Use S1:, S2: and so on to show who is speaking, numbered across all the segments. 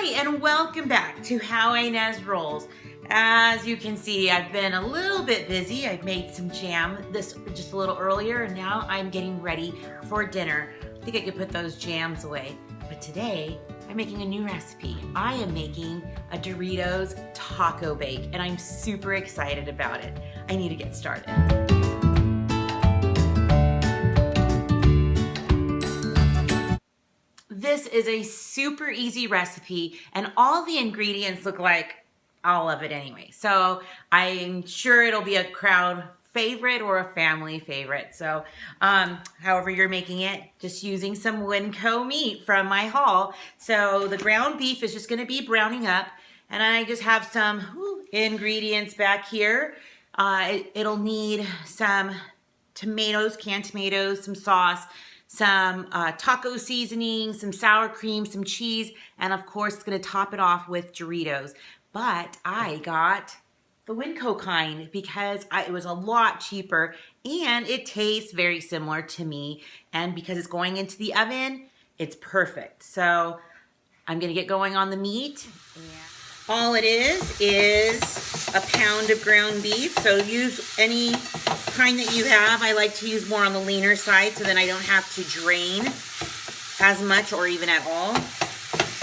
S1: Hi, and welcome back to How Ines Rolls. As you can see, I've been a little bit busy. I've made some jam this just a little earlier, and now I'm getting ready for dinner. I think I could put those jams away. But today, I'm making a new recipe. I am making a Doritos taco bake, and I'm super excited about it. I need to get started. This is a super easy recipe, and all the ingredients look like all of it anyway. So I'm sure it'll be a crowd favorite or a family favorite. So however you're making it, just using some WinCo meat from my haul. So the ground beef is just gonna be browning up, and I just have some ingredients back here. It'll need some tomatoes, canned tomatoes, some sauce, some taco seasoning, some sour cream, some cheese, and of course it's gonna top it off with Doritos. But I got the WinCo kind because it was a lot cheaper and it tastes very similar to me, and because it's going into the oven, it's perfect. So I'm gonna get going on the meat. All it is a pound of ground beef. So use any kind that you have. I like to use more on the leaner side so then I don't have to drain as much or even at all.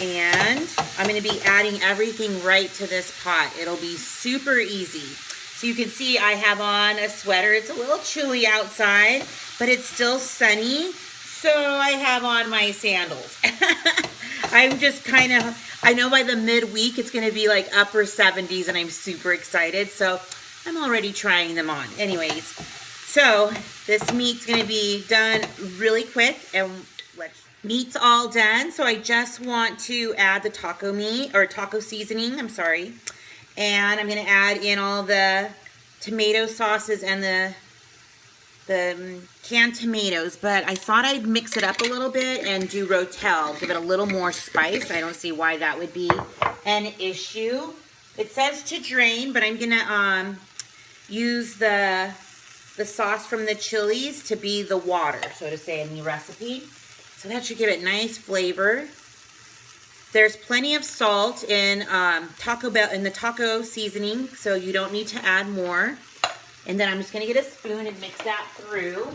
S1: And I'm going to be adding everything right to this pot. It'll be super easy. So you can see I have on a sweater. It's a little chilly outside, but it's still sunny. So I have on my sandals. I'm just kind of, I know by the midweek it's going to be like upper 70s and I'm super excited. So I'm already trying them on. Anyways, so this meat's going to be done really quick, and meat's all done. So I just want to add the taco meat or taco seasoning, I'm sorry. And I'm going to add in all the tomato sauces and the canned tomatoes, but I thought I'd mix it up a little bit and do Rotel, give it a little more spice. I don't see why that would be an issue. It says to drain, but I'm gonna use the sauce from the chilies to be the water, so to say, in the recipe. So that should give it nice flavor. There's plenty of salt in the taco seasoning, so you don't need to add more. And then I'm just going to get a spoon and mix that through.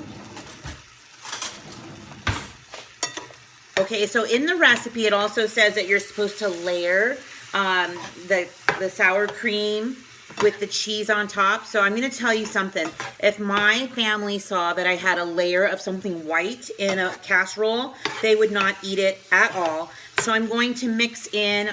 S1: Okay, so in the recipe, it also says that you're supposed to layer the sour cream with the cheese on top. So I'm going to tell you something. If my family saw that I had a layer of something white in a casserole, they would not eat it at all. So I'm going to mix in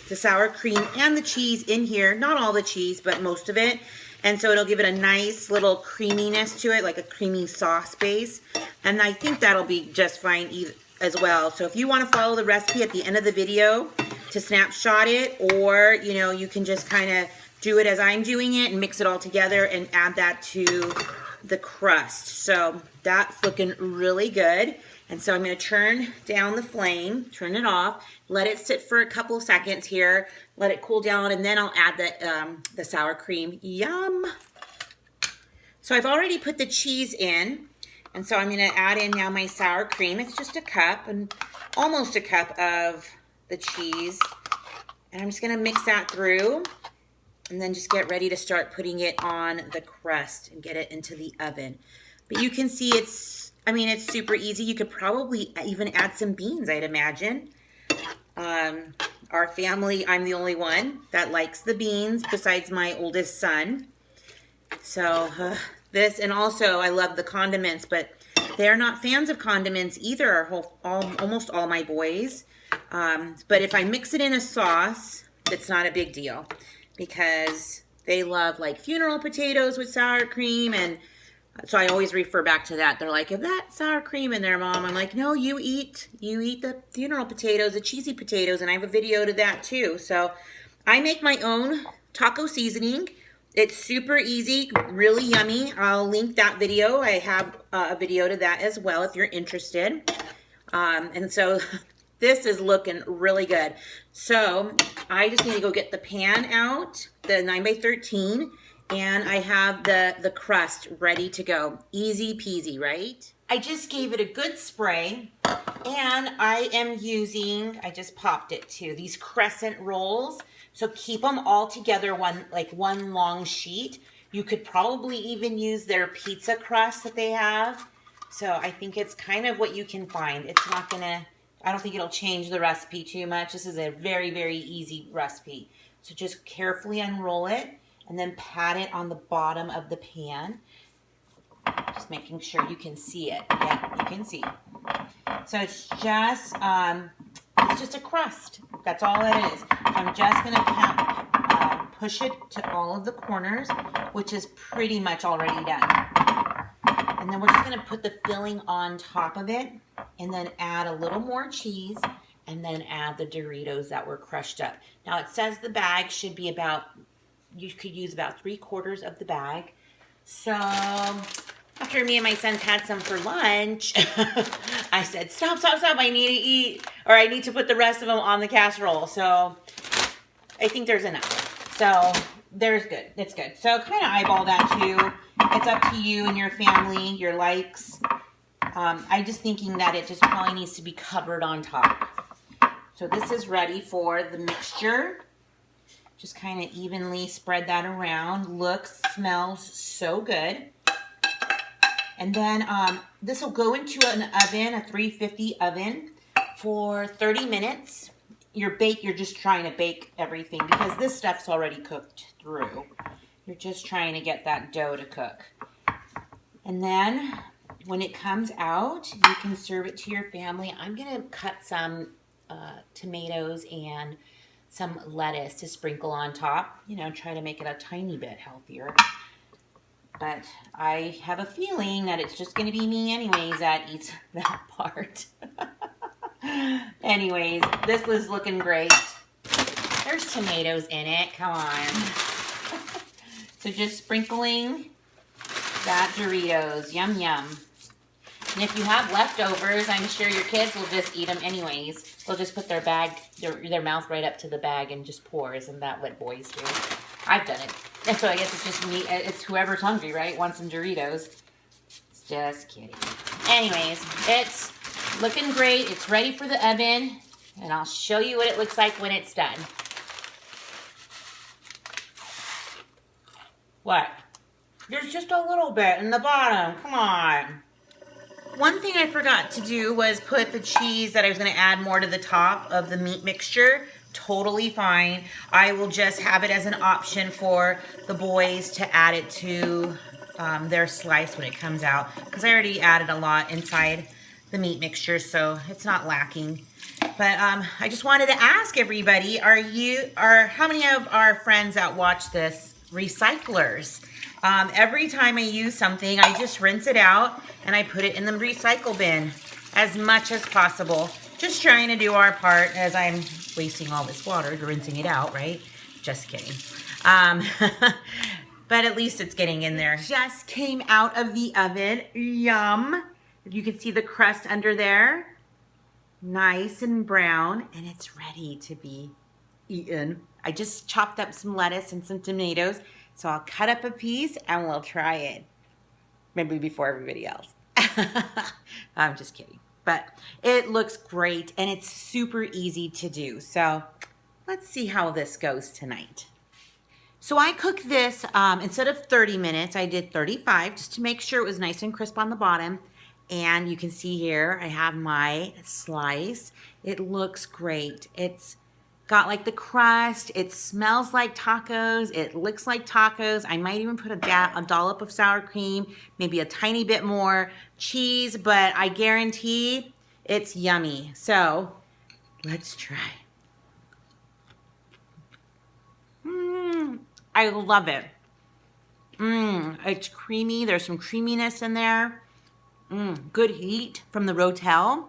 S1: the sour cream and the cheese in here. Not all the cheese, but most of it. And so it'll give it a nice little creaminess to it, like a creamy sauce base. And I think that'll be just fine as well. So if you want to follow the recipe at the end of the video to snapshot it, or, you know, you can just kind of do it as I'm doing it and mix it all together and add that to the crust. So that's looking really good. And so I'm going to turn down the flame, turn it off, let it sit for a couple of seconds here, let it cool down, and then I'll add the sour cream. Yum! So I've already put the cheese in, and so I'm going to add in now my sour cream. It's just a cup, and almost a cup of the cheese. And I'm just going to mix that through, and then just get ready to start putting it on the crust and get it into the oven. But you can see it's super easy. You could probably even add some beans, I'd imagine. Our family, I'm the only one that likes the beans besides my oldest son. So this, and also I love the condiments, but they're not fans of condiments either, almost all my boys. But if I mix it in a sauce, it's not a big deal because they love like funeral potatoes with sour cream, and so I always refer back to that. They're like, if that sour cream in there, Mom. I'm like, no, you eat the funeral potatoes, the cheesy potatoes, and I have a video to that too. So I make my own taco seasoning. It's super easy, really yummy. I'll link that video. I have a video to that as well if you're interested. And so this is looking really good. So I just need to go get the pan out, the 9x13. And I have the crust ready to go. Easy peasy, right? I just gave it a good spray, and I am using, I just popped it too, these crescent rolls. So keep them all together, one long sheet. You could probably even use their pizza crust that they have. So I think it's kind of what you can find. It's not gonna, I don't think it'll change the recipe too much. This is a very, very easy recipe. So just carefully unroll it and then pat it on the bottom of the pan. Just making sure you can see it. Yeah, you can see. So it's just a crust. That's all it is. So I'm just gonna push it to all of the corners, which is pretty much already done. And then we're just gonna put the filling on top of it, and then add a little more cheese, and then add the Doritos that were crushed up. Now it says the bag should be about, you could use about 3/4 of the bag. So after me and my sons had some for lunch, I said, stop, I need to eat, or I need to put the rest of them on the casserole. So I think there's enough. So there's good, it's good. So kind of eyeball that too. It's up to you and your family, your likes. I'm just thinking that it just probably needs to be covered on top. So this is ready for the mixture. Just kind of evenly spread that around. Looks, smells so good. And then this will go into an oven, a 350 oven, for 30 minutes. You're just trying to bake everything because this stuff's already cooked through. You're just trying to get that dough to cook. And then when it comes out, you can serve it to your family. I'm going to cut some tomatoes and some lettuce to sprinkle on top. You know, try to make it a tiny bit healthier. But I have a feeling that it's just going to be me anyways that eats that part. Anyways, this was looking great. There's tomatoes in it. Come on. So just sprinkling that Doritos. Yum, yum. And if you have leftovers, I'm sure your kids will just eat them anyways. They'll just put their mouth right up to the bag and just pour. Isn't that what boys do? I've done it. And so I guess it's just me. It's whoever's hungry, right? Wants some Doritos. Just kidding. Anyways, it's looking great. It's ready for the oven. And I'll show you what it looks like when it's done. What? There's just a little bit in the bottom. Come on. One thing I forgot to do was put the cheese that I was going to add more to the top of the meat mixture. Totally fine. I will just have it as an option for the boys to add it to their slice when it comes out, because I already added a lot inside the meat mixture, so it's not lacking. But I just wanted to ask everybody, how many of our friends that watch this recyclers? Every time I use something, I just rinse it out and I put it in the recycle bin as much as possible. Just trying to do our part as I'm wasting all this water rinsing it out, right? Just kidding. But at least it's getting in there. Just came out of the oven. Yum. You can see the crust under there. Nice and brown, and it's ready to be eaten. I just chopped up some lettuce and some tomatoes, so I'll cut up a piece and we'll try it. Maybe before everybody else. I'm just kidding. But it looks great, and it's super easy to do. So let's see how this goes tonight. So I cooked this, instead of 30 minutes, I did 35, just to make sure it was nice and crisp on the bottom. And you can see here, I have my slice. It looks great. It's got like the crust. It smells like tacos. It looks like tacos. I might even put a dollop of sour cream, maybe a tiny bit more cheese, but I guarantee it's yummy. So let's try. I love it. It's creamy. There's some creaminess in there. Good heat from the Rotel.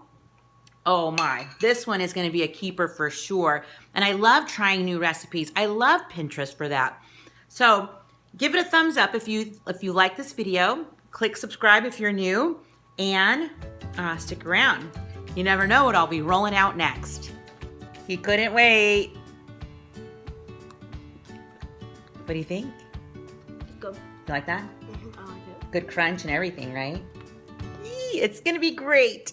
S1: Oh my, this one is going to be a keeper for sure. And I love trying new recipes. I love Pinterest for that. So give it a thumbs up if you like this video. Click subscribe if you're new, and stick around. You never know what I'll be rolling out next. He couldn't wait. What do you think?
S2: Good.
S1: You like that?
S2: I like it.
S1: Good crunch and everything, right? It's gonna be great.